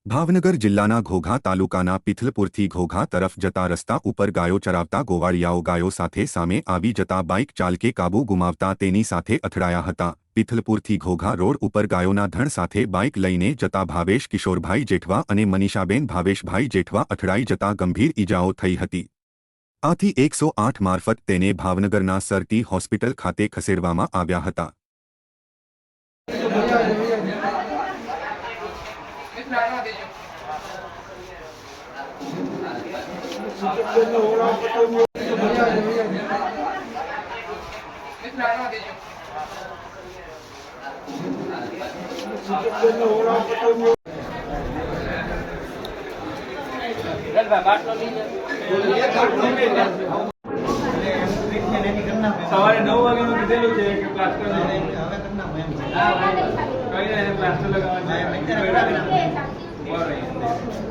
ભાવનગર જિલ્લાના ઘોઘા તાલુકાના પિથલપુરથી ઘોઘા તરફ જતા રસ્તા ઉપર ગાયો ચરાવતા ગોવાળિયાઓ ગાયો સાથે સામે આવી જતા બાઇક ચાલકે કાબુ ગુમાવતા તેની સાથે અથડાયા હતા। પિથલપુરથી ઘોઘા રોડ ઉપર ગાયોના ધણ સાથે બાઇક લઈને જતા ભાવેશ કિશોરભાઈ જેઠવા અને મનીષાબેન ભાવેશભાઈ જેઠવા અથડાઈ જતા ગંભીર ઈજાઓ થઈ હતી। આથી 108 મારફત તેને ભાવનગરના સરટી હોસ્પિટલ ખાતે ખસેડવામાં આવ્યા હતા। સવારે 9 વાગે કીધેલું છે કે પ્લાસ્ટર લગાવવાનું છે।